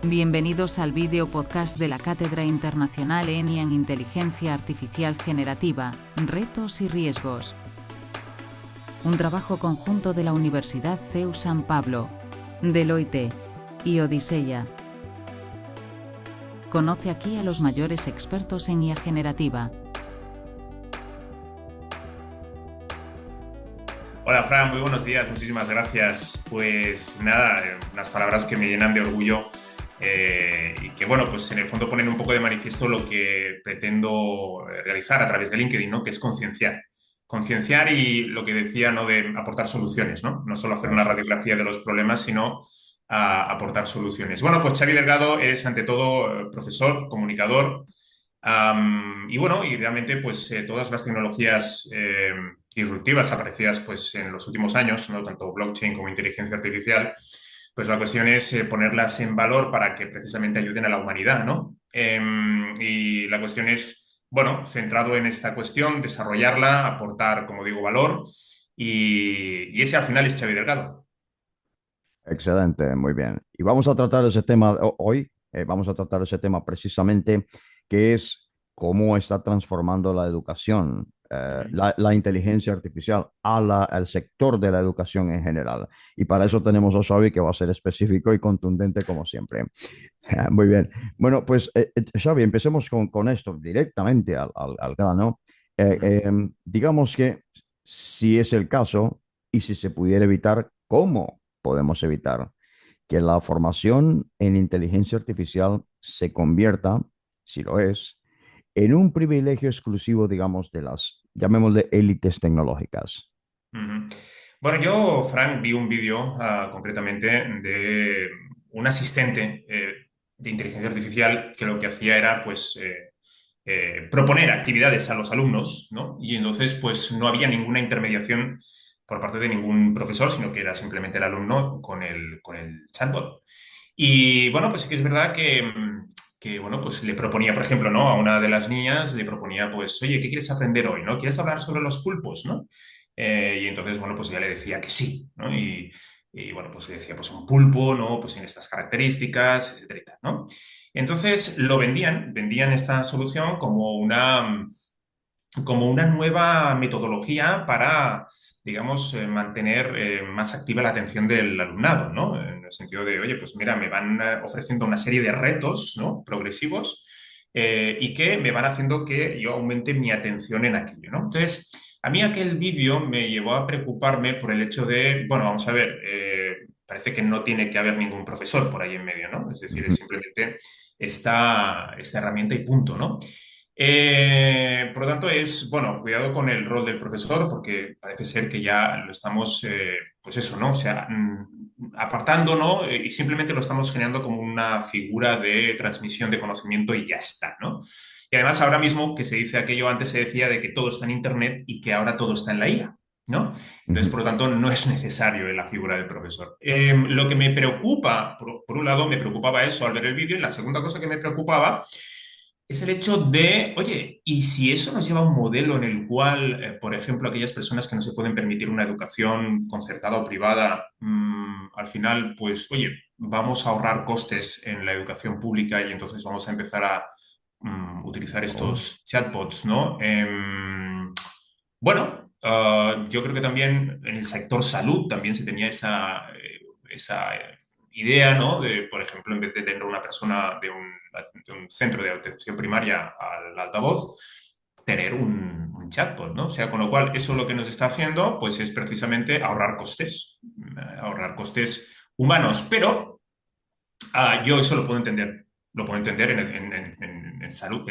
Bienvenidos al vídeo podcast de la Cátedra Internacional ENI en Inteligencia Artificial Generativa, Retos y Riesgos. Un trabajo conjunto de la Universidad CEU San Pablo, Deloitte y Odiseya. Conoce aquí a los mayores expertos en IA generativa. Hola Fran, muy buenos días, muchísimas gracias. Pues nada, unas palabras que me llenan de orgullo y que bueno, pues en el fondo ponen un poco de manifiesto lo que pretendo realizar a través de LinkedIn, ¿no? Que es concienciar. Concienciar y lo que decía, ¿no? De aportar soluciones, ¿no? No solo hacer una Eso es. radiografía de los problemas, sino aportar soluciones. Bueno, pues Xavi Delgado es ante todo profesor, comunicador, y bueno, y realmente pues todas las tecnologías disruptivas aparecidas pues en los últimos años, ¿no? Tanto blockchain como inteligencia artificial, pues la cuestión es ponerlas en valor para que precisamente ayuden a la humanidad, ¿no? Y la cuestión es, bueno, centrado en esta cuestión, desarrollarla, aportar, como digo, valor, y ese al final es Xavi Delgado. Excelente, muy bien. Y vamos a tratar ese tema hoy, vamos a tratar ese tema precisamente, que es cómo está transformando la educación, Ujú. la inteligencia artificial al sector de la educación en general. Y para eso tenemos a Xavi, que va a ser específico y contundente como siempre. Sí, sí. Muy bien. Bueno, pues Xavi, empecemos con esto directamente al grano. Ujú. Digamos que si es el caso y si se pudiera evitar, ¿cómo podemos evitar que la formación en inteligencia artificial se convierta, si lo es, en un privilegio exclusivo, digamos, de las, llamémosle, élites tecnológicas? Ujú. Bueno, yo, Frank, vi un vídeo concretamente de un asistente de inteligencia artificial que lo que hacía era, pues, proponer actividades a los alumnos, ¿no? Y entonces, pues, no había ninguna intermediación por parte de ningún profesor, sino que era simplemente el alumno con el chatbot. Y bueno, pues sí que es verdad que, bueno, pues le proponía, por ejemplo, ¿no? A una de las niñas le proponía, pues, oye, ¿qué quieres aprender hoy, no? ¿Quieres hablar sobre los pulpos, no? Y entonces, bueno, pues ella le decía que sí, ¿no? Y, bueno, pues le decía, pues un pulpo, ¿no? Pues tiene estas características, etcétera y tal, ¿no? Entonces lo vendían esta solución como una nueva metodología para, digamos, mantener más activa la atención del alumnado, ¿no? En el sentido de, oye, pues mira, me van ofreciendo una serie de retos, ¿no? Progresivos y que me van haciendo que yo aumente mi atención en aquello, ¿no? Entonces, a mí aquel vídeo me llevó a preocuparme por el hecho de, bueno, vamos a ver, parece que no tiene que haber ningún profesor por ahí en medio, ¿no? Es decir, Ujú. es simplemente esta herramienta y punto, ¿no? Por lo tanto, es, bueno, cuidado con el rol del profesor, porque parece ser que ya lo estamos, pues eso, ¿no? O sea, apartando, ¿no? Y simplemente lo estamos generando como una figura de transmisión de conocimiento y ya está, ¿no? Y además, ahora mismo que se dice aquello, antes se decía de que todo está en Internet y que ahora todo está en la IA, ¿no? Entonces, Ujú. por lo tanto, no es necesario la figura del profesor. Lo que me preocupa, por un lado, me preocupaba eso al ver el vídeo, y la segunda cosa que me preocupaba es el hecho de, oye, ¿y si eso nos lleva a un modelo en el cual, por ejemplo, aquellas personas que no se pueden permitir una educación concertada o privada, al final, pues, oye, vamos a ahorrar costes en la educación pública y entonces vamos a empezar a utilizar Oh, estos chatbots, ¿no? Bueno, yo creo que también en el sector salud también se tenía esa idea, ¿no? De, por ejemplo, en vez de tener una persona de un centro de atención primaria al altavoz, tener un chatbot, ¿no? O sea, con lo cual, eso lo que nos está haciendo, pues es precisamente ahorrar costes humanos, pero yo eso lo puedo entender. Lo puedo entender en salud,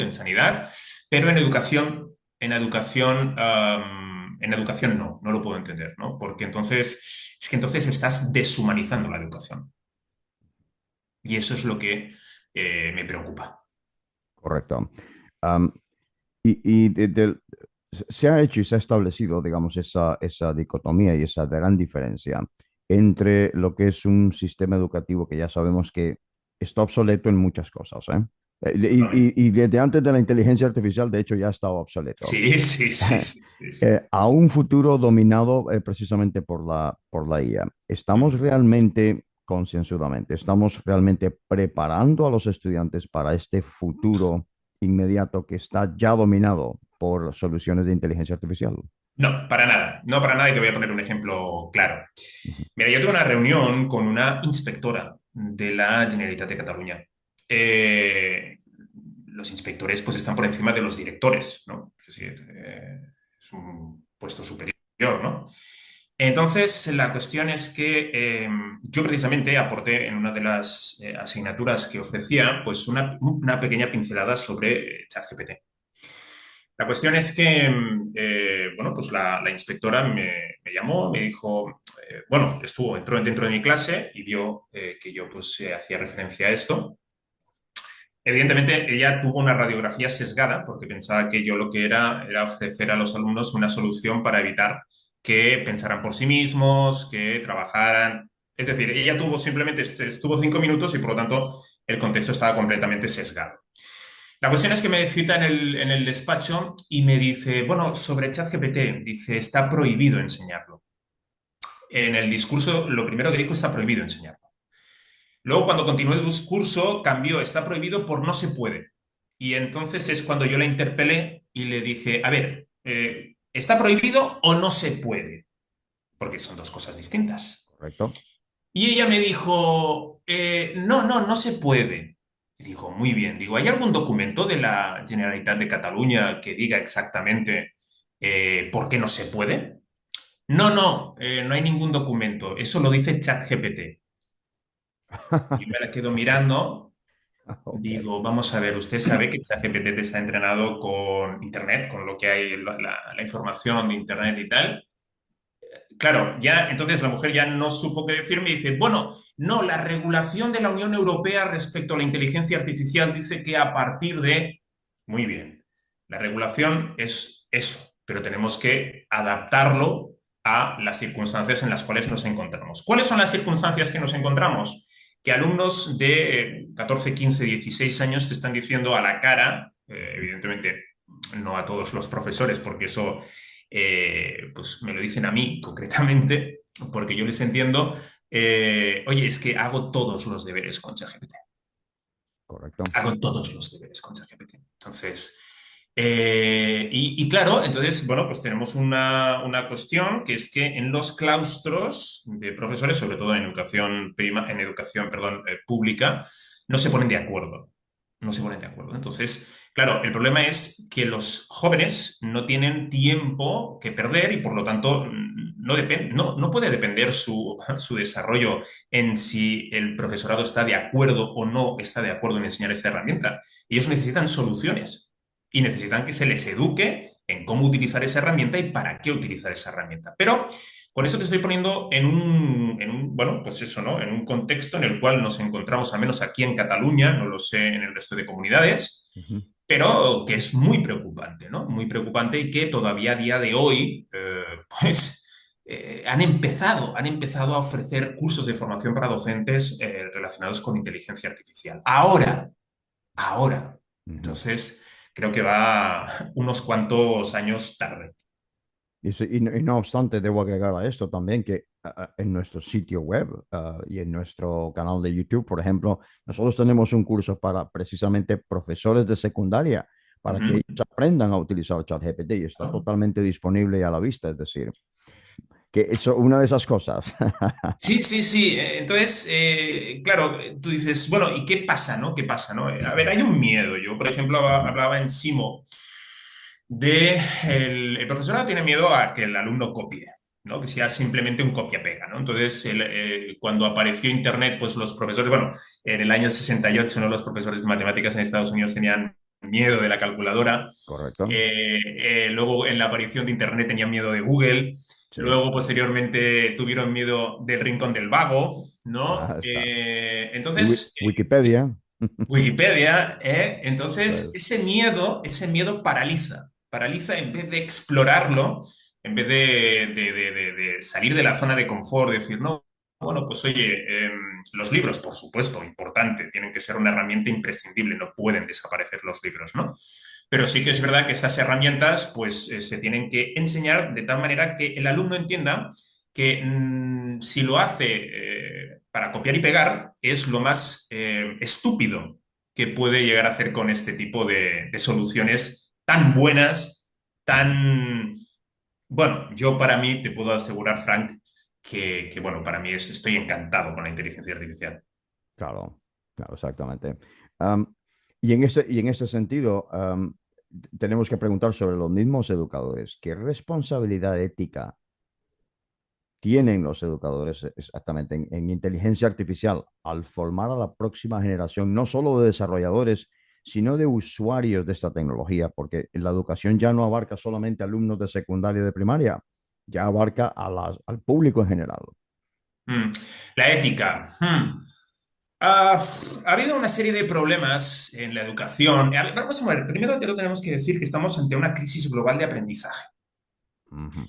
en sanidad, pero en educación no lo puedo entender, ¿no? Porque entonces, es que entonces estás deshumanizando la educación. Y eso es lo que me preocupa. correcto. Am, se ha hecho y se ha establecido, digamos, esa dicotomía y esa gran diferencia entre lo que es un sistema educativo que ya sabemos que está obsoleto en muchas cosas, ¿eh? Totalmente. Y desde antes de la inteligencia artificial, de hecho, ya estaba obsoleto. Sí, sí, sí, sí, sí, sí. A un futuro dominado precisamente por la IA. ¿Estamos Ujú. realmente concienzudamente. Estamos realmente preparando a los estudiantes para este futuro inmediato que está ya dominado por soluciones de inteligencia artificial. No, para nada. No, para nada. Y te voy a poner un ejemplo claro. Ujú. Mira, yo tuve una reunión con una inspectora de la Generalitat de Cataluña. Eh, los inspectores pues están por encima de los directores, ¿no? Es decir, es un puesto superior, ¿no? Entonces, la cuestión es que yo precisamente aporté en una de las asignaturas que ofrecía, pues una pequeña pincelada sobre ChatGPT. La cuestión es que, bueno, pues la inspectora me llamó, me dijo, bueno, entró dentro de mi clase y vio que yo pues hacía referencia a esto. Evidentemente, ella tuvo una radiografía sesgada porque pensaba que yo lo que era ofrecer a los alumnos una solución para evitar que pensaran por sí mismos, que trabajaran. Es decir, ella simplemente estuvo 5 minutos y por lo tanto el contexto estaba completamente sesgado. La cuestión es que me cita en el despacho y me dice, bueno, sobre ChatGPT, dice, está prohibido enseñarlo. En el discurso, lo primero que dijo, está prohibido enseñarlo. Luego, cuando continuó el discurso, cambió, está prohibido por no se puede. Y entonces es cuando yo la interpelé y le dije, a ver, ¿está prohibido o no se puede? Porque son dos cosas distintas. ¿Correcto? Y ella me dijo, no se puede. Y digo, muy bien. Digo, ¿hay algún documento de la Generalitat de Cataluña que diga exactamente por qué no se puede? No hay ningún documento. Eso lo dice ChatGPT. Y yo me la quedo mirando. Ok, Digo, vamos a ver, usted sabe que ChatGPT está entrenado con Internet, con lo que hay, la información de Internet y tal. Claro, ya entonces la mujer ya no supo qué decirme y dice, bueno, no, la regulación de la Unión Europea respecto a la inteligencia artificial dice que a partir de... Muy bien, la regulación es eso, pero tenemos que adaptarlo a las circunstancias en las cuales nos encontramos. ¿Cuáles son las circunstancias que nos encontramos? Que alumnos de 14, 15, 16 años te están diciendo a la cara, evidentemente no a todos los profesores, porque eso pues me lo dicen a mí concretamente, porque yo les entiendo, oye, es que hago todos los deberes con ChatGPT. correcto. Hago todos los deberes con ChatGPT. Entonces, claro, entonces, bueno, pues tenemos una cuestión que es que en los claustros de profesores, sobre todo en educación, perdón, pública, no se ponen de acuerdo. No se ponen de acuerdo. Entonces, claro, el problema es que los jóvenes no tienen tiempo que perder y por lo tanto no puede depender su desarrollo en si el profesorado está de acuerdo o no está de acuerdo en enseñar esta herramienta. Ellos necesitan soluciones y necesitan que se les eduque en cómo utilizar esa herramienta y para qué utilizar esa herramienta. Pero con eso te estoy poniendo bueno, pues eso, ¿no? En un contexto en el cual nos encontramos, al menos aquí en Cataluña, no lo sé en el resto de comunidades, Ujú. pero que es muy preocupante, ¿no? Muy preocupante y que todavía a día de hoy, pues, han empezado a ofrecer cursos de formación para docentes relacionados con inteligencia artificial. Ahora. Ujú. Entonces, creo que va unos cuantos años tarde. Y no obstante, debo agregar a esto también que en nuestro sitio web y en nuestro canal de YouTube, por ejemplo, nosotros tenemos un curso para precisamente profesores de secundaria, para que Ujú. ellos aprendan a utilizar ChatGPT y está totalmente disponible y a la vista. Es decir, que eso una de esas cosas. Sí, sí, sí. Entonces, claro, tú dices, bueno, ¿y qué pasa, no? ¿Qué pasa, no? A ver, hay un miedo. Yo, por ejemplo, Ujú. hablaba en Simo de el profesorado tiene miedo a que el alumno copie, ¿no? Que sea simplemente un copia-pega, ¿no? Entonces, cuando apareció Internet, pues los profesores, bueno, en el año 68, ¿no? Los profesores de matemáticas en Estados Unidos tenían miedo de la calculadora. Correcto. Luego, en la aparición de Internet, tenían miedo de Google. Sí. Luego, posteriormente, tuvieron miedo del rincón del vago, ¿no? Ahí está. Y Entonces, Wikipedia. Wikipedia, entonces Eso es. ese miedo paraliza en vez de explorarlo, en vez de salir de la zona de confort, decir, no, bueno, pues oye, los libros, por supuesto, importante, tienen que ser una herramienta imprescindible, no pueden desaparecer los libros, ¿no? Pero sí que es verdad que estas herramientas, pues, se tienen que enseñar de tal manera que el alumno entienda que si lo hace para copiar y pegar, es lo más estúpido que puede llegar a hacer con este tipo de soluciones tan buenas, tan... Bueno, yo para mí te puedo asegurar, Frank, bueno, para mí estoy encantado con la inteligencia artificial. Claro, claro, exactamente. Am, y en ese sentido, tenemos que preguntar sobre los mismos educadores. ¿Qué responsabilidad ética tienen los educadores exactamente en inteligencia artificial al formar a la próxima generación, no solo de desarrolladores, sino de usuarios de esta tecnología? Porque la educación ya no abarca solamente alumnos de secundaria y de primaria, ya abarca al público en general. Mm. La ética. Ha habido una serie de problemas en la educación. A ver, vamos a ver, primero de todo tenemos que decir que estamos ante una crisis global de aprendizaje. Ujú.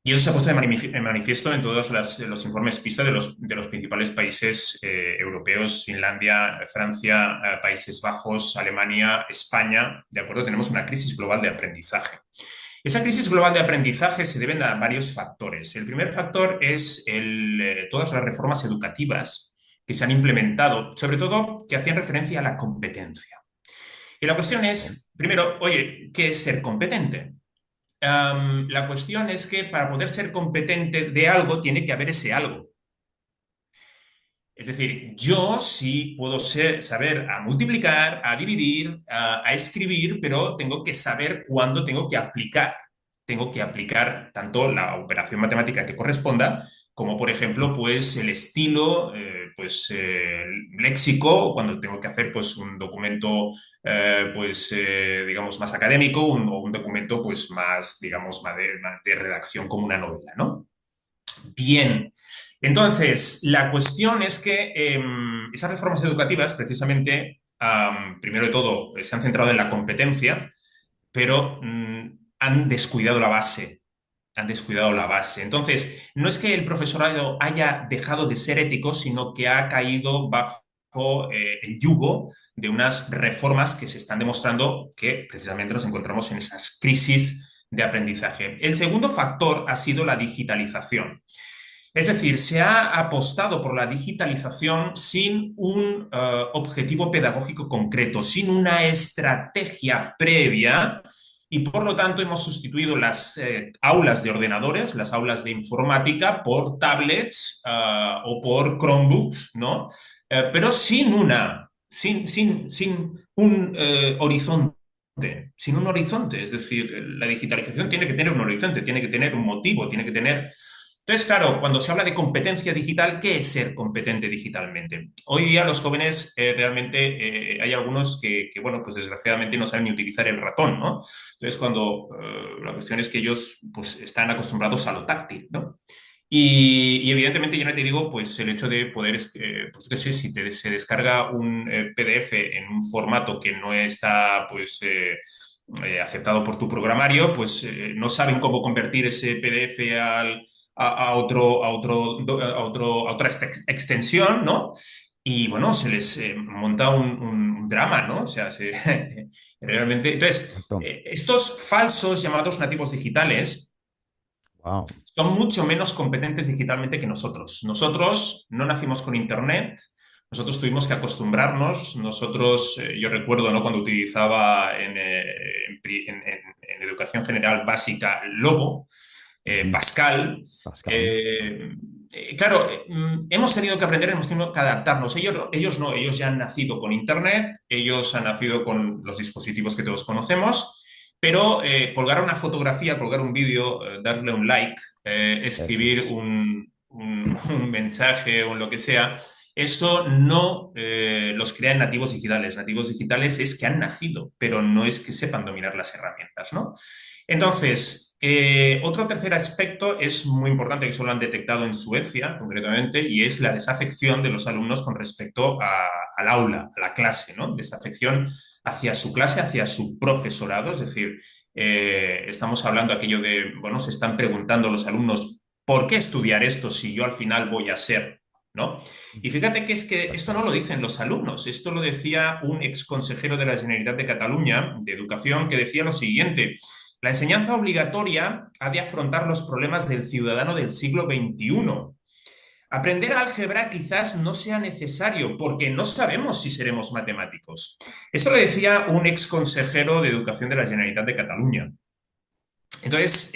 Y eso se ha puesto en manifiesto en todos los informes PISA de los principales países europeos: Finlandia, Francia, Países Bajos, Alemania, España. ¿De acuerdo? Tenemos una crisis global de aprendizaje. Esa crisis global de aprendizaje se debe a varios factores. El primer factor es todas las reformas educativas que se han implementado, sobre todo que hacían referencia a la competencia. Y la cuestión Sí. es, primero, oye, ¿qué es ser competente? La cuestión es que para poder ser competente de algo tiene que haber ese algo. Es decir, yo sí puedo saber a multiplicar, a dividir, a escribir, pero tengo que saber cuándo tengo que aplicar. Tengo que aplicar tanto la operación matemática que corresponda, como por ejemplo, pues el estilo, pues léxico, cuando tengo que hacer pues un documento, pues digamos más académico, o un documento pues más, digamos, más de redacción como una novela, ¿no? Bien, entonces, la cuestión es que esas reformas educativas, precisamente, primero de todo, se han centrado en la competencia, pero han descuidado la base. Han descuidado la base. Entonces, no es que el profesorado haya dejado de ser ético, sino que ha caído bajo el yugo de unas reformas que se están demostrando que precisamente nos encontramos en esas crisis de aprendizaje. El segundo factor ha sido la digitalización. Es decir, se ha apostado por la digitalización sin un objetivo pedagógico concreto, sin una estrategia previa, y por lo tanto hemos sustituido las aulas de ordenadores, las aulas de informática, por tablets o por Chromebooks, ¿no? Pero sin un horizonte. Sin un horizonte, es decir, la digitalización tiene que tener un horizonte, tiene que tener un motivo, tiene que tener... Entonces, claro, cuando se habla de competencia digital, ¿qué es ser competente digitalmente? Hoy día los jóvenes realmente hay algunos bueno, pues desgraciadamente no saben ni utilizar el ratón, ¿no? Entonces, la cuestión es que ellos pues están acostumbrados a lo táctil, ¿no? Y evidentemente, yo no te digo, pues el hecho de poder, pues qué sé, si se descarga un PDF en un formato que no está, pues... aceptado por tu programario, pues no saben cómo convertir ese PDF a otra extensión, ¿no? Y bueno, se les monta un drama, ¿no? O sea, realmente... Entonces, Exacto. estos falsos llamados nativos digitales Wow. son mucho menos competentes digitalmente que nosotros. Nosotros no nacimos con Internet, nosotros tuvimos que acostumbrarnos. Nosotros, yo recuerdo, ¿no?, cuando utilizaba en educación general básica Logo, Ujú. Pascal. Pascal. Claro, hemos tenido que aprender, hemos tenido que adaptarnos. Ellos no, ellos ya han nacido con Internet, ellos han nacido con los dispositivos que todos conocemos, pero colgar una fotografía, colgar un vídeo, darle un like, Eso escribir es. un mensaje o lo que sea, eso no los crea en nativos digitales. Nativos digitales es que han nacido, pero no es que sepan dominar las herramientas, ¿no? Entonces, otro tercer aspecto es muy importante, que solo han detectado en Suecia concretamente, y es la desafección de los alumnos con respecto al aula, a la clase, ¿no? Desafección hacia su clase, hacia su profesorado. Es decir, estamos hablando aquello de, bueno, se están preguntando los alumnos, ¿por qué estudiar esto si yo al final voy a ser, ¿no? Y fíjate que es que esto no lo Exactamente. dicen los alumnos, esto lo decía un ex consejero de la Generalitat de Cataluña de Educación, que decía lo siguiente: La enseñanza obligatoria ha de afrontar los problemas del ciudadano del siglo XXI. Aprender álgebra quizás no sea necesario porque no sabemos si seremos matemáticos. Esto lo decía un ex consejero de Educación de la Generalitat de Cataluña. Entonces,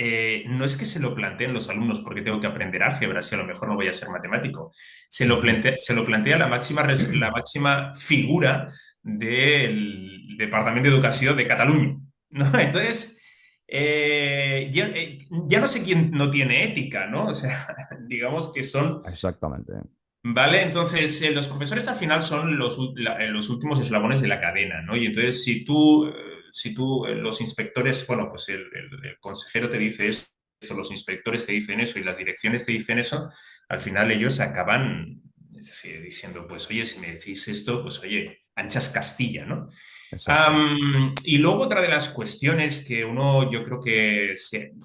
no es que se lo planteen los alumnos porque tengo que aprender álgebra, si a lo mejor no voy a ser matemático. Se lo plantea la máxima figura del Departamento de Educación de Cataluña, ¿no? Entonces, ya no sé quién no tiene ética, ¿no? O sea, digamos que son. Exactamente. Vale, entonces los profesores al final son los últimos eslabones de la cadena, ¿no? Y entonces si tú, los inspectores, bueno, pues el consejero te dice esto, los inspectores te dicen eso y las direcciones te dicen eso, al final ellos acaban, es decir, diciendo, pues oye, si me decís esto, pues oye, anchas Castilla, ¿no? Exacto. Y luego otra de las cuestiones que yo creo que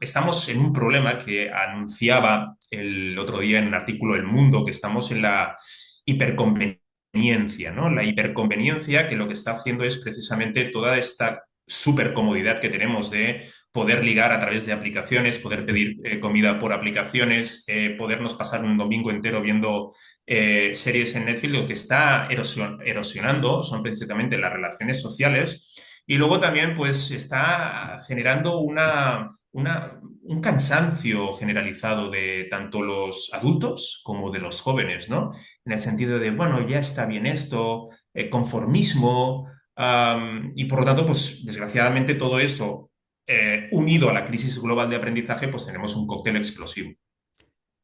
estamos en un problema que anunciaba el otro día en un artículo El Mundo, que estamos en la hiperconveniencia, ¿no? La hiperconveniencia que lo que está haciendo es precisamente toda esta supercomodidad que tenemos de poder ligar a través de aplicaciones, poder pedir comida por aplicaciones, podernos pasar un domingo entero viendo series en Netflix. Lo que está erosionando son precisamente las relaciones sociales y luego también pues está generando un cansancio generalizado de tanto los adultos como de los jóvenes, ¿no? En el sentido de, bueno, ya está bien esto, conformismo, y por lo tanto, pues desgraciadamente todo eso, unido a la crisis global de aprendizaje, pues tenemos un cóctel explosivo.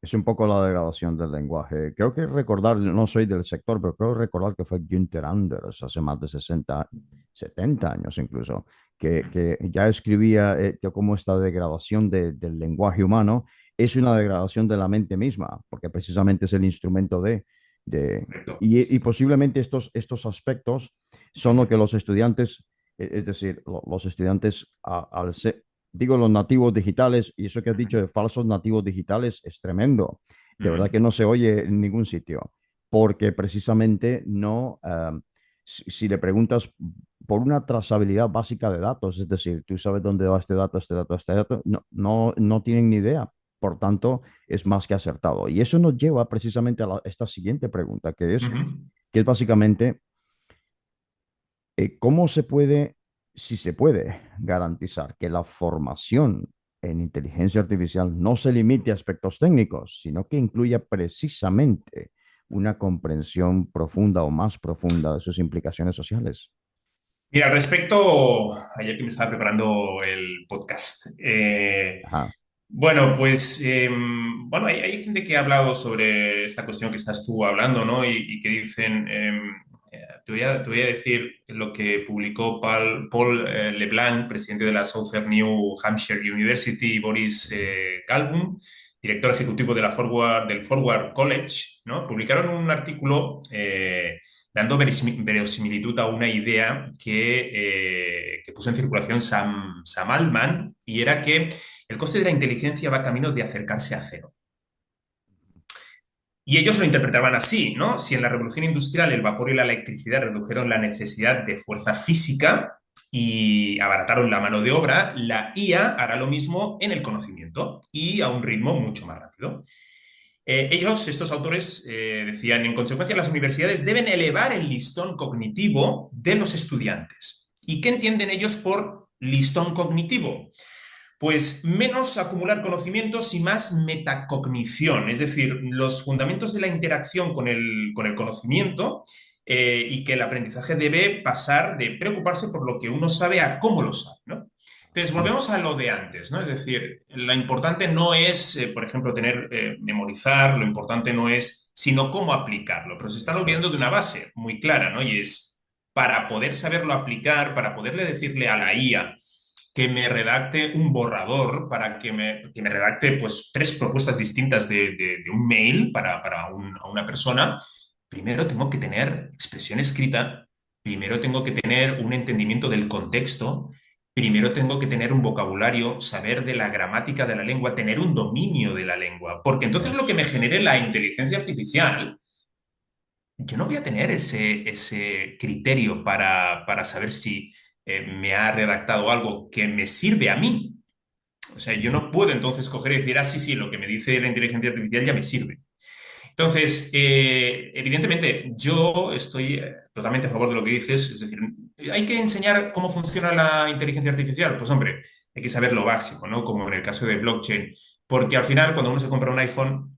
Es un poco la degradación del lenguaje. Creo que recordar, no soy del sector, pero creo recordar que fue Günther Anders hace más de 60, 70 años incluso, que ya escribía que cómo esta degradación del lenguaje humano es una degradación de la mente misma, porque precisamente es el instrumento de Correcto. y posiblemente estos aspectos son lo que los estudiantes, es decir, los estudiantes al ser, digo, los nativos digitales, y eso que has dicho de falsos nativos digitales es tremendo. De verdad Ujú, que no se oye en ningún sitio, porque precisamente no, si le preguntas por una trazabilidad básica de datos, es decir, tú sabes dónde va este dato, este dato, este dato, no tienen ni idea. Por tanto, es más que acertado. Y eso nos lleva precisamente a esta siguiente pregunta, ujú. que es básicamente ¿cómo se puede, si se puede, garantizar que la formación en inteligencia artificial no se limite a aspectos técnicos, sino que incluya precisamente una comprensión profunda o más profunda de sus implicaciones sociales? Mira, al respecto, ayer que me estaba preparando el podcast, Ajá. bueno, pues, bueno, hay gente que ha hablado sobre esta cuestión que estás tú hablando, ¿no? Y que dicen, te voy a decir lo que publicó Paul LeBlanc, presidente de la Southern New Hampshire University, y Boris Galbun, director ejecutivo del Forward College, ¿no? Publicaron un artículo dando verosimilitud a una idea que puso en circulación Sam Altman, y era que el coste de la inteligencia va camino de acercarse a cero. Y ellos lo interpretaban así, ¿no? Si en la revolución industrial el vapor y la electricidad redujeron la necesidad de fuerza física y abarataron la mano de obra, la IA hará lo mismo en el conocimiento y a un ritmo mucho más rápido. Estos autores, decían, en consecuencia, las universidades deben elevar el listón cognitivo de los estudiantes. ¿Y qué entienden ellos por listón cognitivo? Pues menos acumular conocimientos y más metacognición, es decir, los fundamentos de la interacción con el conocimiento, y que el aprendizaje debe pasar de preocuparse por lo que uno sabe a cómo lo sabe, ¿no? Entonces, volvemos a lo de antes, ¿no? Es decir, lo importante no es, por ejemplo, memorizar, lo importante no es, sino cómo aplicarlo, pero se están Eso olvidando de una es. base muy clara, ¿no? Y es, para poder saberlo aplicar, para poderle decirle a la IA que me redacte un borrador, para que me redacte pues 3 propuestas distintas de un mail a una persona, primero tengo que tener expresión escrita, primero tengo que tener un entendimiento del contexto, primero tengo que tener un vocabulario, saber de la gramática de la lengua, tener un dominio de la lengua, porque entonces lo que me Es, genere la inteligencia artificial, yo no voy a tener ese criterio para saber si me ha redactado algo que me sirve a mí. O sea, yo no puedo entonces coger y decir, ah, sí, sí, lo que me dice la inteligencia artificial ya me sirve. Entonces, evidentemente, yo estoy totalmente a favor de lo que dices. Es decir, hay que enseñar cómo funciona la inteligencia artificial. Pues hombre, hay que saber lo básico, ¿no? Como en el caso de blockchain. Porque al final, cuando uno se compra un iPhone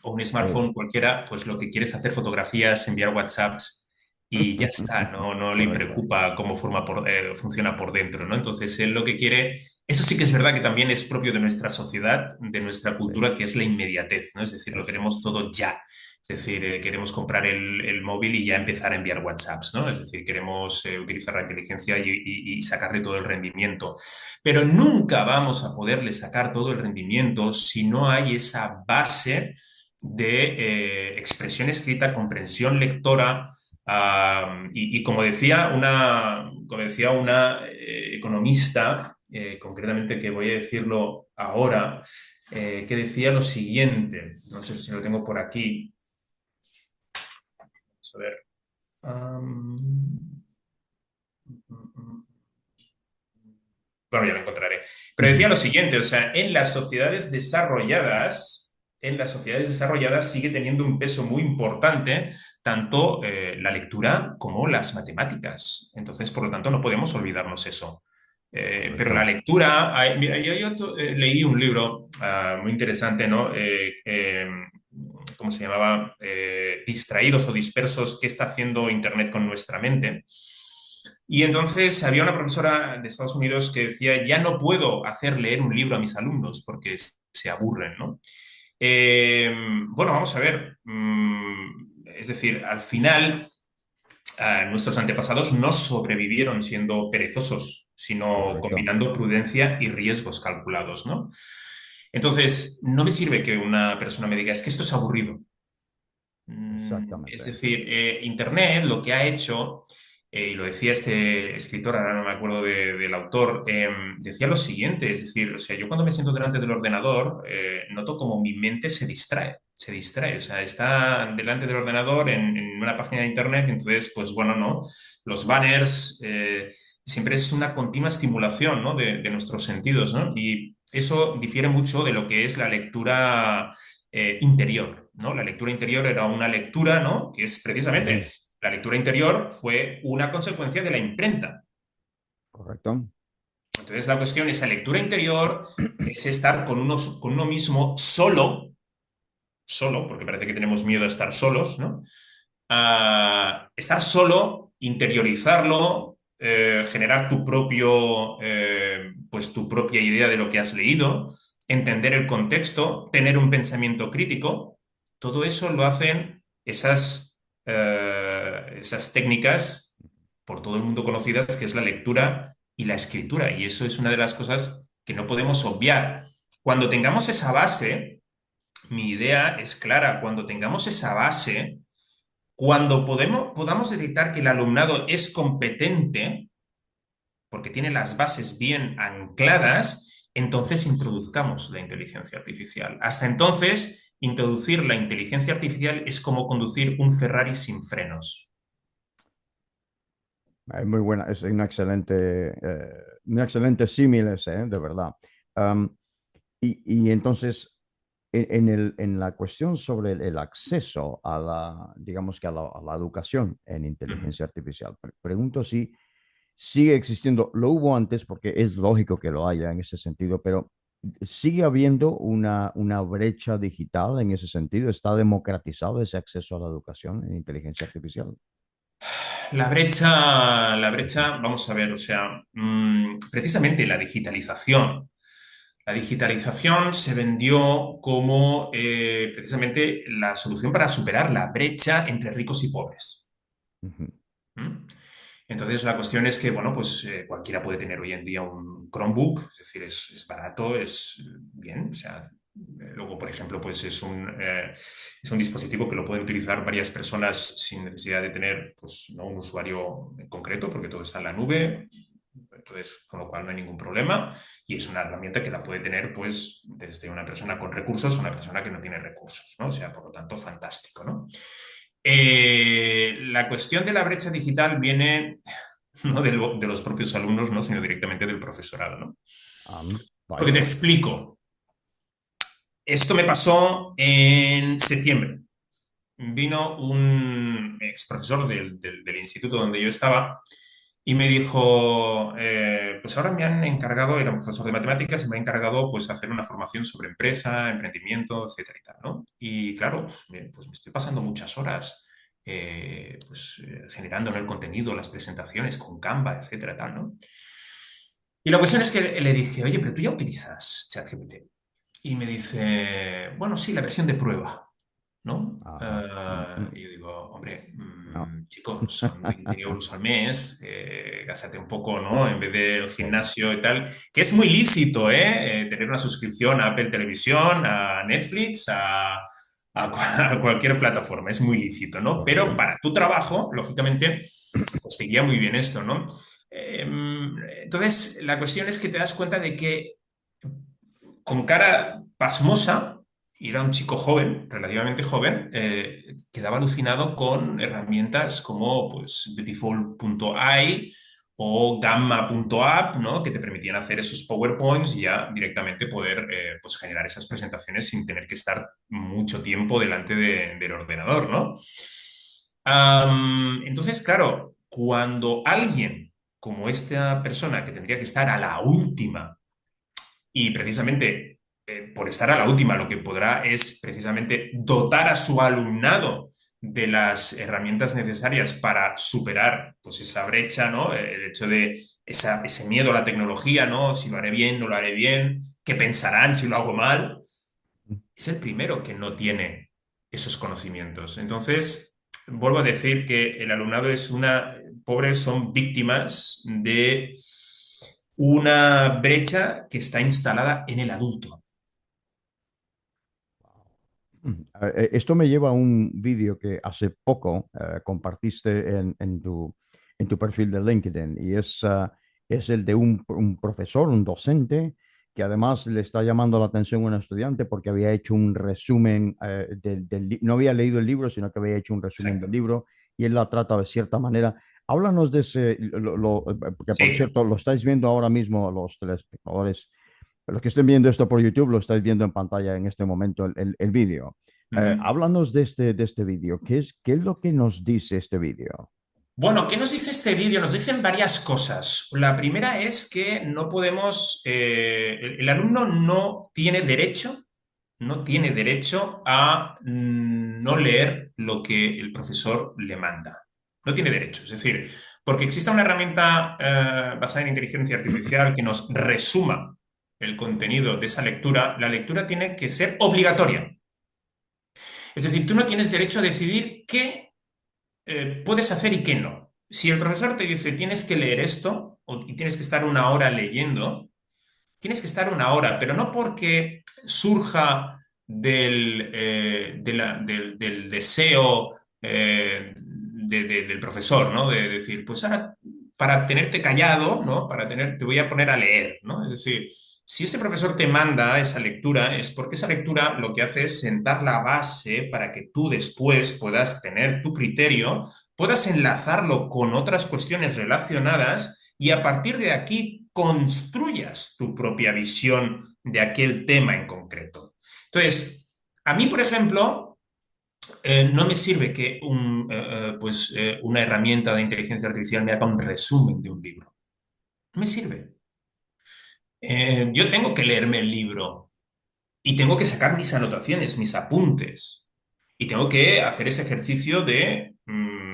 o un Sí. smartphone cualquiera, pues lo que quiere es hacer fotografías, enviar WhatsApps y ya está, ¿no? No le Correcto. preocupa cómo funciona por dentro, ¿no? Entonces, él lo que quiere, eso sí que es verdad que también es propio de nuestra sociedad, de nuestra Sí, cultura, que es la inmediatez, ¿no? Es decir, lo eso queremos es. todo ya. Es decir, queremos comprar el móvil y ya empezar a enviar WhatsApps, ¿no? Es decir, queremos utilizar la inteligencia y sacarle todo el rendimiento. Pero nunca vamos a poderle sacar todo el rendimiento si no hay esa base de expresión escrita, comprensión lectora, y como decía una economista, concretamente que voy a decirlo ahora, que decía lo siguiente, no sé si lo tengo por aquí, vamos a ver. Bueno, ya lo encontraré. Pero decía Ujú. lo siguiente, o sea, en las sociedades desarrolladas sigue teniendo un peso muy importante tanto la lectura como las matemáticas. Entonces, por lo tanto, no podemos olvidarnos eso. Pero la Correcto. lectura, mira, leí un libro muy interesante, ¿no? ¿Cómo se llamaba? Distraídos o dispersos, ¿qué está haciendo Internet con nuestra mente? Y entonces había una profesora de Estados Unidos que decía, ya no puedo hacer leer un libro a mis alumnos porque se aburren, ¿no? Bueno, vamos a ver. Es decir, al final, nuestros antepasados no sobrevivieron siendo perezosos, sino Correcto. combinando prudencia y riesgos calculados, ¿no? Entonces, no me sirve que una persona me diga, es que esto es aburrido. Es Exactamente. decir, Internet lo que ha hecho, y lo decía este escritor, ahora no me acuerdo del autor, decía lo siguiente, es decir, o sea, yo cuando me siento delante del ordenador, noto como mi mente se distrae, o sea, está delante del ordenador en una página de Internet, entonces, pues bueno, ¿no? Los banners, siempre es una continua estimulación, ¿no? de nuestros sentidos, ¿no? Y eso difiere mucho de lo que es la lectura interior, ¿no? La lectura interior era una lectura, ¿no? Que es precisamente, Ujú. la lectura interior fue una consecuencia de la imprenta. Correcto. Entonces la cuestión, esa lectura interior es estar con uno mismo solo, solo, porque parece que tenemos miedo a estar solos, ¿no? Estar solo, interiorizarlo, generar pues tu propia idea de lo que has leído, entender el contexto, tener un pensamiento crítico, todo eso lo hacen esas técnicas por todo el mundo conocidas, que es la lectura y la escritura. Y eso es una de las cosas que no podemos obviar. Cuando tengamos esa base, mi idea es clara, cuando tengamos esa base, cuando podamos detectar que el alumnado es competente, porque tiene las bases bien ancladas, entonces introduzcamos la inteligencia artificial. Hasta entonces, introducir la inteligencia artificial es como conducir un Ferrari sin frenos. Es muy buena, es un excelente símil ese, de verdad. Am, y entonces, en la cuestión sobre el acceso a la, digamos que a la educación en Ujú. inteligencia artificial, pregunto si sigue existiendo, lo hubo antes porque es lógico que lo haya en ese sentido, pero sigue habiendo una brecha digital en ese sentido, está democratizado ese acceso a la educación en inteligencia artificial. Vamos a ver, o sea, precisamente la digitalización. La digitalización se vendió como precisamente la solución para superar la brecha entre ricos y pobres. Ujú. ¿Mm? Entonces, la cuestión es que, bueno, pues cualquiera puede tener hoy en día un Chromebook, es decir, es barato, es bien, o sea, luego, por ejemplo, pues es un dispositivo que lo pueden utilizar varias personas sin necesidad de tener, pues, ¿no? un usuario en concreto, porque todo está en la nube, entonces, con lo cual no hay ningún problema, y es una herramienta que la puede tener, pues, desde una persona con recursos a una persona que no tiene recursos, ¿no? O sea, por lo tanto, fantástico, ¿no? La cuestión de la brecha digital viene no de los propios alumnos, ¿no? Sino directamente del profesorado, ¿no? Ah, Porque te Vaya. explico. Esto me pasó en septiembre. Vino un ex profesor del instituto donde yo estaba y me dijo, pues ahora me han encargado, era un profesor de matemáticas y me ha encargado pues hacer una formación sobre empresa, emprendimiento, etcétera y tal, ¿no? Y claro, pues me estoy pasando muchas horas generando en el contenido, las presentaciones con Canva, etcétera, tal, ¿no? Y la cuestión es que le dije, oye, pero tú ya utilizas ChatGPT. Y me dice, bueno, sí, la versión de prueba, ¿no? Ajá. Y yo digo, hombre, No. chico, son 20 euros al mes, gástate un poco, ¿no? En vez del Sí, gimnasio y tal, que es muy lícito, ¿eh? Tener una suscripción a Apple Televisión, a Netflix, a cualquier plataforma, es muy lícito, ¿no? Pero correcto. para tu trabajo, lógicamente, pues te guía muy bien esto, ¿no? Entonces, la cuestión es que te das cuenta de que con cara pasmosa, y era un chico joven, relativamente joven, quedaba alucinado con herramientas como pues, Beautiful.ai o Gamma.app, ¿no? Que te permitían hacer esos PowerPoints y ya directamente poder pues generar esas presentaciones sin tener que estar mucho tiempo delante del ordenador, ¿no? Entonces, claro, cuando alguien como esta persona que tendría que estar a la última y precisamente por estar a la última, lo que podrá es precisamente dotar a su alumnado de las herramientas necesarias para superar pues, esa brecha, ¿no? El hecho de ese miedo a la tecnología, ¿no? Si lo haré bien, no lo haré bien, qué pensarán si lo hago mal. Es el primero que no tiene esos conocimientos. Entonces, vuelvo a decir que el alumnado es pobres son víctimas de una brecha que está instalada en el adulto. Esto me lleva a un vídeo que hace poco compartiste en tu perfil de LinkedIn y es el de un profesor, un docente, que además le está llamando la atención a un estudiante porque había hecho un resumen no había leído el libro, sino que había hecho un resumen del Exacto. libro y él la trata de cierta manera. Háblanos de ese, porque por Sí. cierto, lo estáis viendo ahora mismo los telespectadores. Los que estén viendo esto por YouTube, lo estáis viendo en pantalla en este momento el vídeo. Ujú. Háblanos de este vídeo. ¿Qué es lo que nos dice este vídeo? Bueno, ¿qué nos dice este vídeo? Nos dicen varias cosas. La primera es que no podemos, el alumno no tiene derecho a no leer lo que el profesor le manda. No tiene derecho. Es decir, porque exista una herramienta basada en inteligencia artificial que nos resuma el contenido de esa lectura, la lectura tiene que ser obligatoria. Es decir, tú no tienes derecho a decidir qué puedes hacer y qué no. Si el profesor te dice tienes que leer esto y tienes que estar una hora leyendo, tienes que estar una hora, pero no porque surja del deseo del profesor, ¿no? De decir, pues ahora para tenerte callado, ¿no? Te voy a poner a leer, ¿no? Es decir, si ese profesor te manda esa lectura, es porque esa lectura lo que hace es sentar la base para que tú después puedas tener tu criterio, puedas enlazarlo con otras cuestiones relacionadas y a partir de aquí construyas tu propia visión de aquel tema en concreto. Entonces, a mí, por ejemplo, no me sirve que una herramienta de inteligencia artificial me haga un resumen de un libro. No me sirve. Yo tengo que leerme el libro y tengo que sacar mis anotaciones, mis apuntes. Y tengo que hacer ese ejercicio de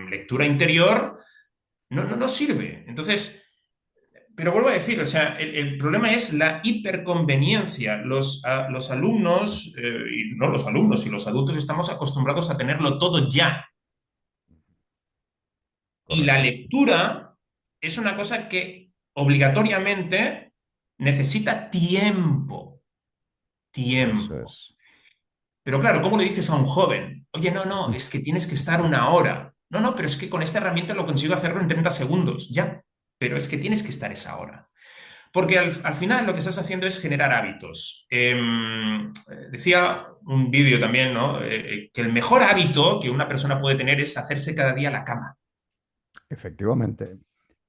lectura interior. No sirve. Entonces, pero vuelvo a decir, o sea, el problema es la hiperconveniencia. Los alumnos, y no los alumnos, y los adultos estamos acostumbrados a tenerlo todo ya. Y la Correcto. lectura es una cosa que obligatoriamente necesita tiempo, Eso tiempo. es. Pero claro, ¿cómo le dices a un joven? Oye, no, es que tienes que estar una hora. No, pero es que con esta herramienta lo consigo hacerlo en 30 segundos. Ya, pero es que tienes que estar esa hora. Porque al final lo que estás haciendo es generar hábitos. Decía un vídeo también, ¿no? Que el mejor hábito que una persona puede tener es hacerse cada día la cama. Efectivamente.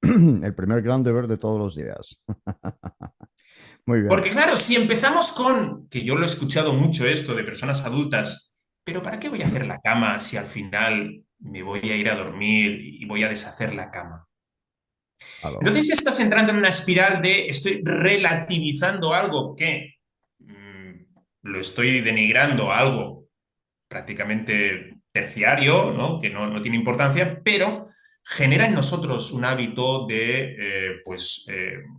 El primer gran deber de todos los días. Muy bien. Porque claro, si empezamos con, que yo lo he escuchado mucho esto de personas adultas, pero ¿para qué voy a hacer la cama si al final me voy a ir a dormir y voy a deshacer la cama? Claro, Entonces ya estás entrando en una espiral de estoy relativizando algo que lo estoy denigrando, algo prácticamente terciario, ¿no? Que no tiene importancia, pero genera en nosotros un hábito de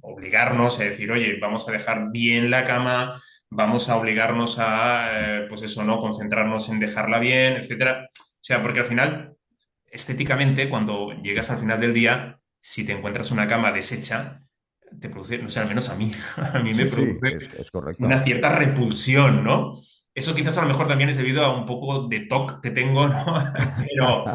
obligarnos a decir, oye, vamos a dejar bien la cama, vamos a obligarnos a, pues eso, ¿no? Concentrarnos en dejarla bien, etcétera. O sea, porque al final, estéticamente, cuando llegas al final del día, si te encuentras una cama deshecha, te produce, no sé, al menos a mí, a mí me sí, sí, produce es correcto. una cierta repulsión, ¿no? Eso quizás a lo mejor también es debido a un poco de TOC que tengo, ¿no? Pero,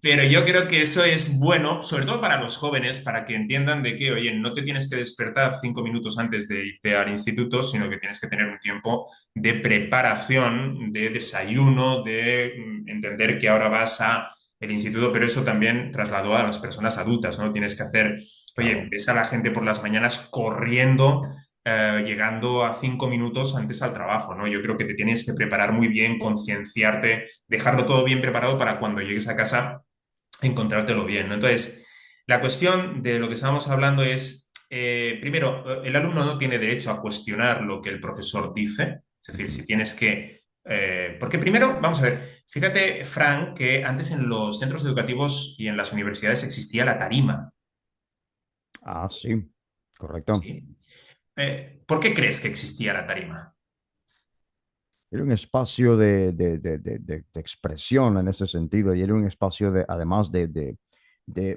pero yo creo que eso es bueno, sobre todo para los jóvenes, para que entiendan de que, oye, no te tienes que despertar 5 minutos antes de irte al instituto, sino que tienes que tener un tiempo de preparación, de desayuno, de entender que ahora vas a el instituto, pero eso también trasladó a las personas adultas, ¿no? Tienes que hacer, oye, Claro, ves a la gente por las mañanas corriendo llegando a 5 minutos antes al trabajo, ¿no? Yo creo que te tienes que preparar muy bien, concienciarte, dejarlo todo bien preparado para cuando llegues a casa encontrártelo bien, ¿no? Entonces, la cuestión de lo que estábamos hablando es, primero, el alumno no tiene derecho a cuestionar lo que el profesor dice, es decir, ujú. si tienes que... porque primero, vamos a ver, fíjate, Frank, que antes en los centros educativos y en las universidades existía la tarima, Ah, sí, correcto. ¿sí? ¿Por qué crees que existía la tarima? Era un espacio de expresión en ese sentido y era un espacio de, además de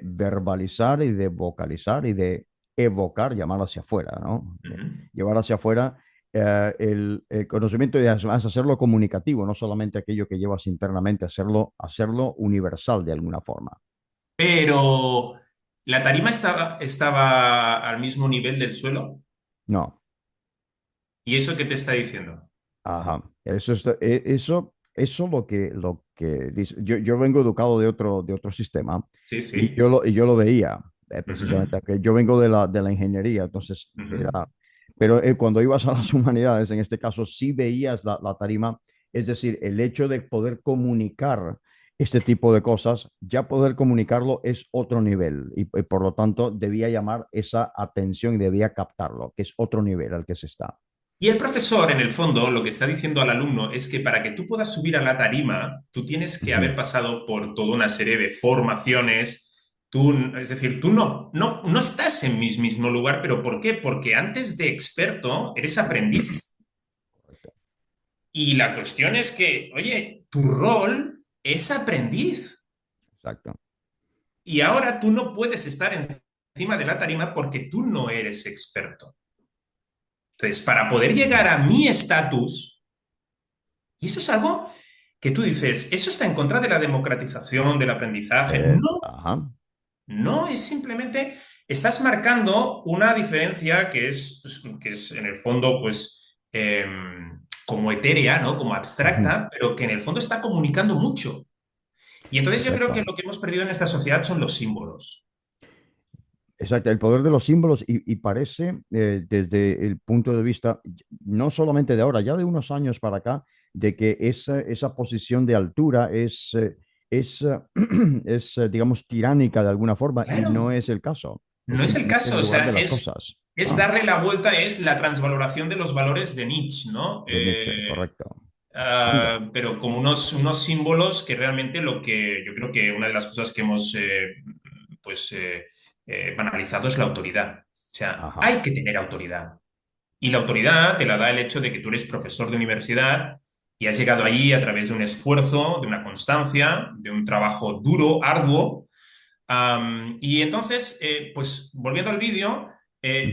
verbalizar y de vocalizar y de evocar, llamar hacia afuera, ¿no? Ujú. Llevar hacia afuera el conocimiento y además hacerlo comunicativo, no solamente aquello que llevas internamente, hacerlo universal de alguna forma. Pero la tarima estaba al mismo nivel del suelo. No. ¿Y eso qué te está diciendo? Ajá, eso lo que dice, yo vengo educado de otro sistema Sí, y sí. yo lo veía Ujú, precisamente, que yo vengo de la ingeniería, entonces ujú. pero cuando ibas a las humanidades, en este caso, sí veías la tarima, es decir, el hecho de poder comunicar este tipo de cosas, ya poder comunicarlo es otro nivel y por lo tanto debía llamar esa atención y debía captarlo, que es otro nivel al que se está. Y el profesor, en el fondo, lo que está diciendo al alumno es que para que tú puedas subir a la tarima, tú tienes que Ujú. haber pasado por toda una serie de formaciones. Es decir, tú no estás en mi mismo lugar, pero ¿por qué? Porque antes de experto eres aprendiz. Correcto. Y la cuestión es que, oye, tu rol es aprendiz. Exacto. Y ahora tú no puedes estar encima de la tarima porque tú no eres experto. Entonces, para poder llegar a mi estatus, y eso es algo que tú dices, eso está en contra de la democratización, del aprendizaje. No, Ajá. no, es simplemente, estás marcando una diferencia que es en el fondo, pues, como etérea, ¿no? Como Ujú. abstracta, pero que en el fondo está comunicando mucho. Y entonces yo creo que Correcto. lo que hemos perdido en esta sociedad son los símbolos. Exacto, el poder de los símbolos y parece desde el punto de vista, no solamente de ahora, ya de unos años para acá, de que esa posición de altura es, digamos, tiránica de alguna forma y no Claro, es el caso. no Es es el simplemente caso, el o lugar sea, de las es, cosas. es Ah, darle la vuelta, es la transvaloración de los valores de Nietzsche, ¿no? de Nietzsche, correcto. Anda. Pero como unos símbolos que realmente lo que yo creo que una de las cosas que hemos pues, banalizado es la autoridad. O sea, Ajá. hay que tener autoridad. Y la autoridad te la da el hecho de que tú eres profesor de universidad y has llegado ahí a través de un esfuerzo, de una constancia, de un trabajo duro, arduo. Y entonces, pues volviendo al vídeo,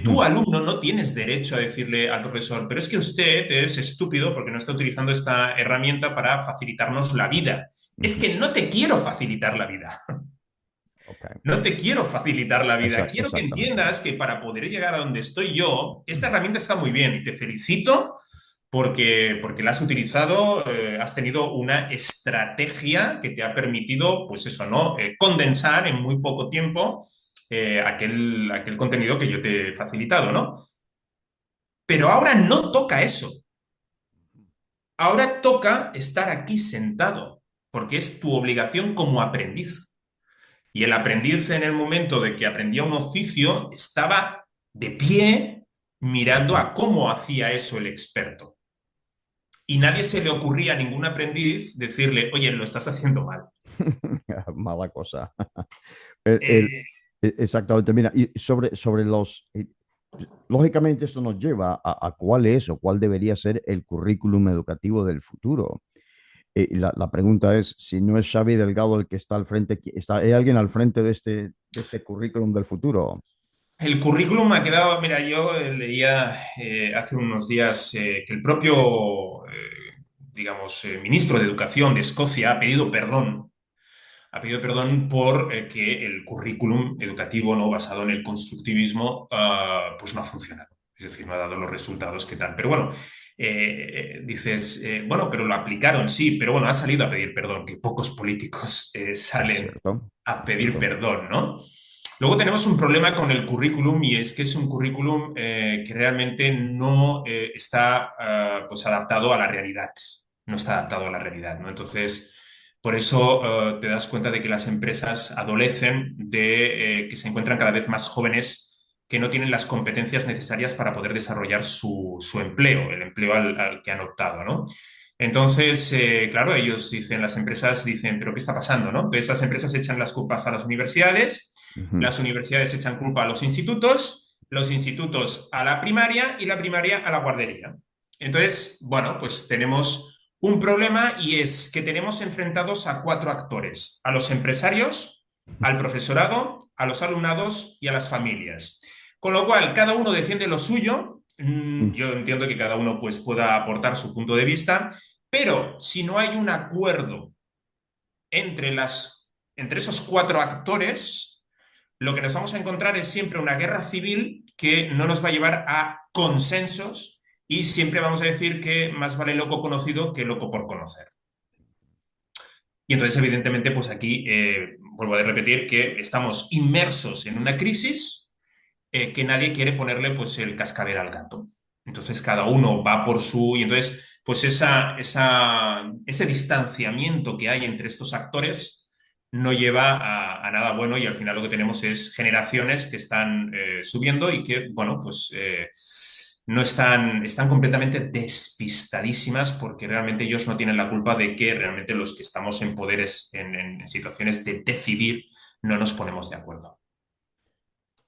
tú, Ujú, alumno, no tienes derecho a decirle al profesor, pero es que usted es estúpido porque no está utilizando esta herramienta para facilitarnos la vida. Es ujú. que no te quiero facilitar la vida. Ok. No te quiero facilitar la vida. Quiero que Exactamente. entiendas que para poder llegar a donde estoy yo, esta herramienta está muy bien y te felicito porque la has utilizado, has tenido una estrategia que te ha permitido, pues eso, ¿no? Condensar en muy poco tiempo aquel contenido que yo te he facilitado, ¿no? Pero ahora no toca eso. Ahora toca estar aquí sentado, porque es tu obligación como aprendiz. Y el aprendiz en el momento de que aprendía un oficio estaba de pie mirando a cómo hacía eso el experto. Y nadie se le ocurría a ningún aprendiz decirle, oye, lo estás haciendo mal. Mala cosa. El- el- Eh, Exactamente. Mira, y sobre lógicamente esto nos lleva a cuál es o cuál debería ser el currículum educativo del futuro. Y la pregunta es, si no es Xavi Delgado el que está al frente, ¿hay alguien al frente de este currículum del futuro? el currículum ha quedado, mira, yo leía hace unos días que el propio, digamos, ministro de Educación de Escocia ha pedido perdón por que el currículum educativo no basado en el constructivismo pues no ha funcionado. Es decir, no ha dado los resultados que tal. Pero bueno, dices, bueno, pero lo aplicaron, sí, pero bueno, ha salido a pedir perdón, que pocos políticos Es salen cierto, a es pedir cierto. perdón, ¿no? Luego tenemos un problema con el currículum y es que es un currículum que realmente no está pues adaptado a la realidad, no está adaptado a la realidad, ¿no? Entonces, por eso te das cuenta de que las empresas adolecen de que se encuentran cada vez más jóvenes que no tienen las competencias necesarias para poder desarrollar su empleo, el empleo al que han optado, ¿no? Entonces, claro, ellos dicen, las empresas dicen, pero ¿qué está pasando, no? Entonces, las empresas echan las culpas a las Ujú. las universidades echan culpa a los institutos a la primaria y la primaria a la guardería. Entonces, bueno, pues tenemos un problema y es que tenemos enfrentados a cuatro actores, a los empresarios, al profesorado, a los alumnados y a las familias. Con lo cual, cada uno defiende lo suyo. Mm. Yo entiendo que cada uno pues, pueda aportar su punto de vista, pero si no hay un acuerdo entre, entre esos cuatro actores, lo que nos vamos a encontrar es siempre una guerra civil que no nos va a llevar a consensos y siempre vamos a decir que más vale loco conocido que loco por conocer. Y entonces, evidentemente, pues aquí vuelvo a repetir que estamos inmersos en una crisis que nadie quiere ponerle pues el cascabel al gato. Entonces cada uno va por su... Y entonces pues ese distanciamiento que hay entre estos actores no lleva a nada bueno y al final lo que tenemos es generaciones que están subiendo y que, bueno, pues no están completamente despistadísimas porque realmente ellos no tienen la culpa de que realmente los que estamos en poderes, en situaciones de decidir, no nos ponemos de acuerdo.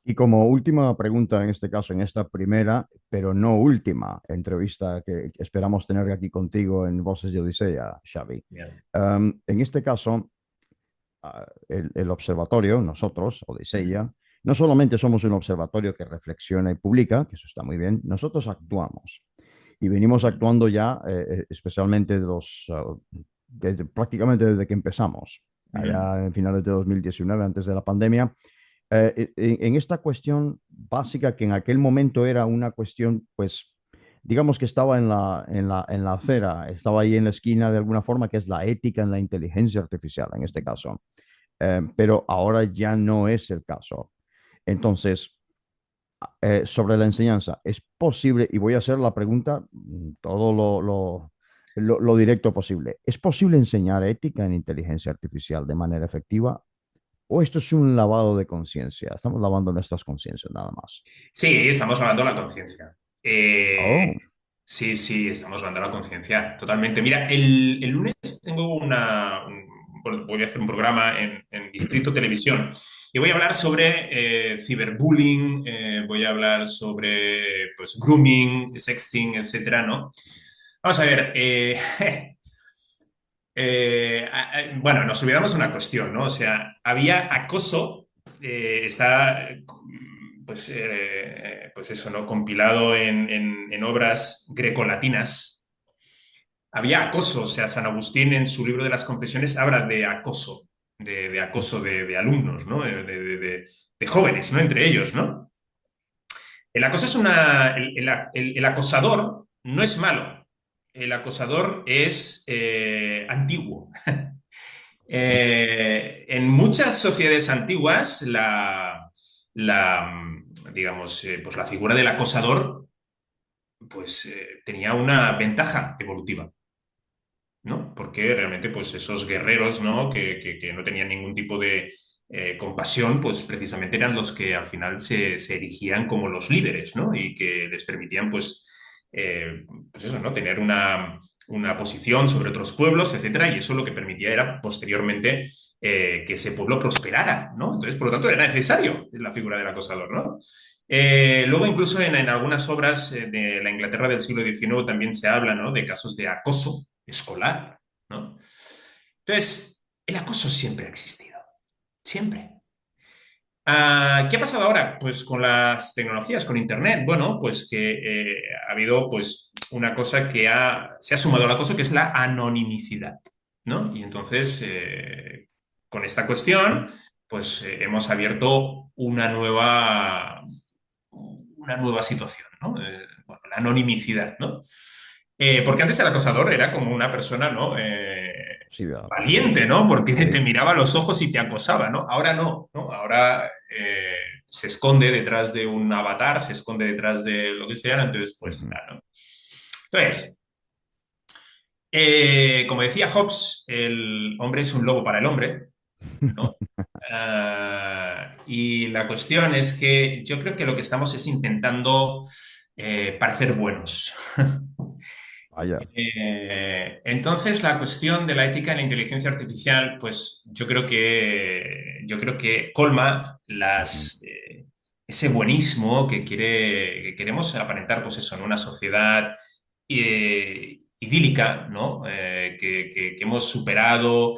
Y como última pregunta, en este caso, en esta primera, pero no última entrevista que esperamos tener aquí contigo en Voces de Odisea, Xavi. Bien. En este caso, el observatorio, nosotros, Odisea, no solamente somos un observatorio que reflexiona y publica, que eso está muy bien, nosotros actuamos. Y venimos actuando ya, especialmente prácticamente desde que empezamos, Ujú. allá en finales de 2019, antes de la pandemia. En esta cuestión básica, que en aquel momento era una cuestión, pues, digamos que estaba en la acera, estaba ahí en la esquina de alguna forma, que es la ética en la inteligencia artificial, en este caso. Pero ahora ya no es el caso. Entonces, sobre la enseñanza, es posible, y voy a hacer la pregunta todo lo directo posible, ¿es posible enseñar ética en inteligencia artificial de manera efectiva? ¿O esto es un lavado de conciencia? Estamos lavando nuestras conciencias nada más. Sí, estamos lavando la conciencia. Oh. Sí, sí, estamos lavando la conciencia, totalmente. Mira, el lunes tengo bueno, voy a hacer un programa en Distrito Televisión y voy a hablar sobre ciberbullying, voy a hablar sobre pues, grooming, sexting, etcétera, ¿no? Vamos a ver, bueno, nos olvidamos de una cuestión, ¿no? O sea, había acoso, está, pues eso, ¿no? Compilado en obras grecolatinas. Había acoso, o sea, San Agustín en su libro de las Confesiones habla de acoso, de acoso de alumnos, ¿no? De jóvenes, ¿no? Entre ellos, ¿no? El acoso es una. El acosador no es malo. El acosador es antiguo. En muchas sociedades antiguas, digamos, pues la figura del acosador pues tenía una ventaja evolutiva, ¿no? Porque realmente, pues esos guerreros, ¿no? Que no tenían ningún tipo de compasión, pues precisamente eran los que al final se erigían como los líderes, ¿no? Y que les permitían, pues eso, ¿no? Tener una posición sobre otros pueblos, etcétera, y eso lo que permitía era posteriormente que ese pueblo prosperara, ¿no? Entonces, por lo tanto, era necesario la figura del acosador, ¿no? Luego, incluso en algunas obras de la Inglaterra del siglo XIX también se habla, ¿no? De casos de acoso escolar, ¿no? Entonces, el acoso siempre ha existido, siempre. ¿Qué ha pasado ahora? Pues con las tecnologías, con Internet. Bueno, pues que ha habido pues una cosa que se ha sumado al acoso, que es la anonimicidad, ¿no? Y entonces, con esta cuestión, pues hemos abierto una nueva situación, ¿no? Bueno, la anonimicidad, ¿no? Porque antes el acosador era como una persona, ¿no? Sí, Valiente, ¿no? Porque te sí. miraba a los ojos y te acosaba, ¿no? Ahora no, ¿no? Ahora se esconde detrás de un avatar, se esconde detrás de lo que sea, entonces, pues, Ujú. nada, ¿no? Entonces, como decía Hobbes, el hombre es un lobo para el hombre, ¿no? Y la cuestión es que yo creo que lo que estamos es intentando parecer buenos. Vaya. Entonces, la cuestión de la ética en la inteligencia artificial, pues yo creo que colma Ujú. ese buenismo que queremos aparentar, pues eso, en una sociedad idílica, ¿no? Que hemos superado.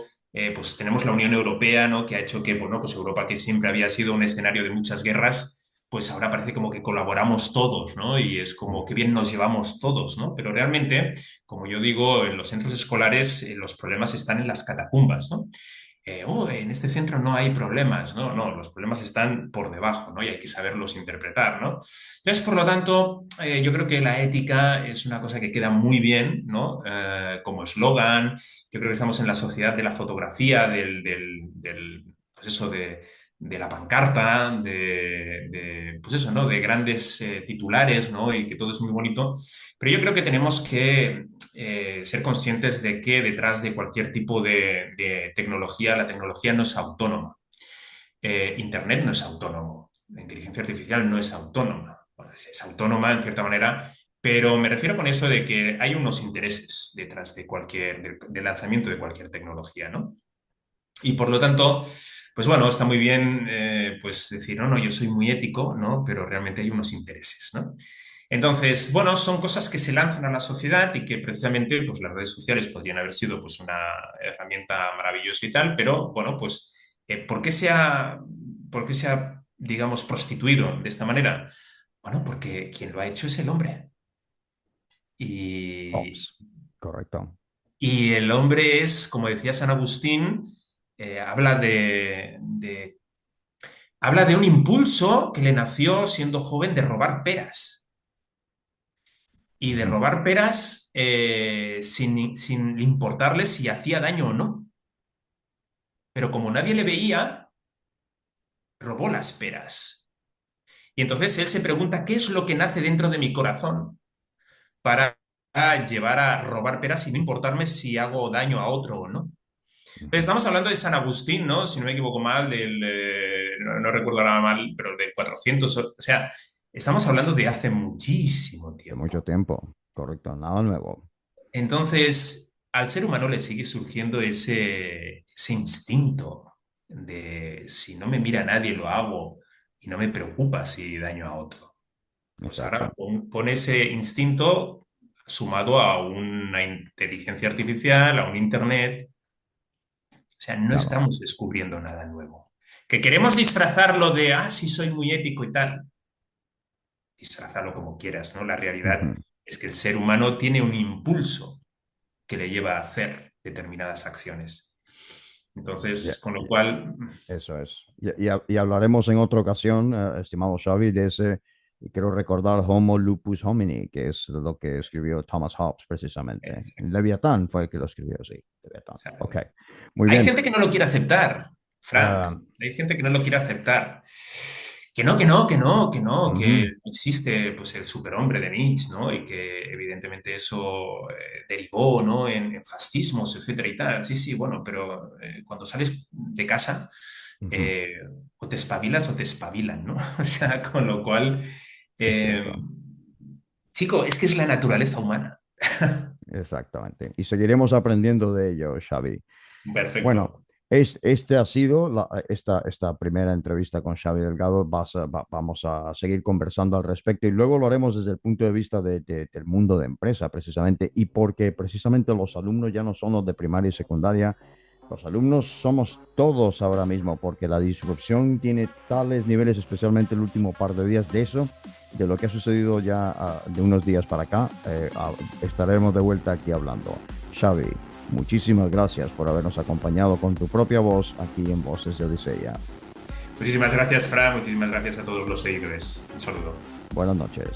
Pues tenemos la Unión Europea, ¿no? Que ha hecho que, bueno, pues Europa, que siempre había sido un escenario de muchas guerras, pues ahora parece como que colaboramos todos, ¿no? Y es como que bien nos llevamos todos, ¿no? Pero realmente, como yo digo, en los centros escolares los problemas están en las catacumbas, ¿no? En este centro no hay problemas, ¿no? No, los problemas están por debajo, ¿no? Y hay que saberlos interpretar, ¿no? Entonces, por lo tanto, yo creo que la ética es una cosa que queda muy bien, ¿no? Como eslogan, yo creo que estamos en la sociedad de la fotografía, pues eso, de la pancarta, pues eso, ¿no? De grandes titulares, ¿no? Y que todo es muy bonito. Pero yo creo que tenemos que ser conscientes de que detrás de cualquier tipo de tecnología, la tecnología no es autónoma. Internet no es autónomo. La inteligencia artificial no es autónoma. Bueno, es autónoma en cierta manera, pero me refiero con eso de que hay unos intereses detrás del lanzamiento de cualquier tecnología, ¿no? Y por lo tanto, pues bueno, está muy bien pues decir, no, no, yo soy muy ético, ¿no? Pero realmente hay unos intereses, ¿no? Entonces, bueno, son cosas que se lanzan a la sociedad y que precisamente pues las redes sociales podrían haber sido pues una herramienta maravillosa y tal, pero bueno, pues ¿por qué se ha, digamos, prostituido de esta manera? Bueno, porque quien lo ha hecho es el hombre. Y, Ops. Correcto. y el hombre es, como decía San Agustín, habla habla de un impulso que le nació siendo joven de robar peras. Y de Ujú. robar peras sin importarle si hacía daño o no. Pero como nadie le veía, robó las peras. Y entonces él se pregunta, ¿qué es lo que nace dentro de mi corazón para llevar a robar peras sin importarme si hago daño a otro o no? Ujú. Estamos hablando de San Agustín, ¿no? Si no me equivoco mal, no recuerdo nada mal, pero del 400. O sea, estamos hablando de hace muchísimo De mucho tiempo. tiempo. Correcto. Nada nuevo. Entonces, al ser humano le sigue surgiendo ese instinto de si no me mira nadie, lo hago y no me preocupa si daño a otro. Pues ahora Exacto. pon ese instinto sumado a una inteligencia artificial, a un internet. O sea, no Claro. estamos descubriendo nada nuevo. Que queremos disfrazarlo de, sí, soy muy ético y tal. Disfrázalo como quieras, ¿no? La realidad Ujú. es que el ser humano tiene un impulso que le lleva a hacer determinadas acciones. Ya, Entonces, con lo cual, eso es. Y hablaremos en otra ocasión, estimado Xavi, de ese, y quiero recordar Homo lupus homini, que es lo que escribió Thomas Hobbes precisamente. exacto, Leviatán fue el que lo escribió, sí. Leviatán. exacto. Ok, muy Hay bien. gente que no lo quiere aceptar, Frank. Ah, Hay gente que no lo quiere aceptar. Que no, que no, que no, que no, que Ujú. existe pues el superhombre de Nietzsche, ¿no? Y que evidentemente eso derivó, ¿no? En fascismos, etcétera y tal. Sí, sí, bueno, pero cuando sales de casa, Ujú. eh, o te espabilas o te espabilan, ¿no? O sea, con lo cual, Es eh, cierto. chico, es que es la naturaleza humana. Exactamente. Y seguiremos aprendiendo de ello, Xavi. Bueno, Perfecto. este ha sido esta primera entrevista con Xavi Delgado. Vamos a seguir conversando al respecto y luego lo haremos desde el punto de vista del mundo de empresa, precisamente, y porque precisamente los alumnos ya no son los de primaria y secundaria. Los alumnos somos todos ahora mismo, porque la disrupción tiene tales niveles, especialmente el último par de días de eso, de lo que ha sucedido ya de unos días para acá. Estaremos de vuelta aquí hablando. Xavi, muchísimas gracias por habernos acompañado con tu propia voz aquí en Voces de Odisea. Muchísimas gracias, Fran. Muchísimas gracias a todos los seguidores. Un saludo. Buenas noches.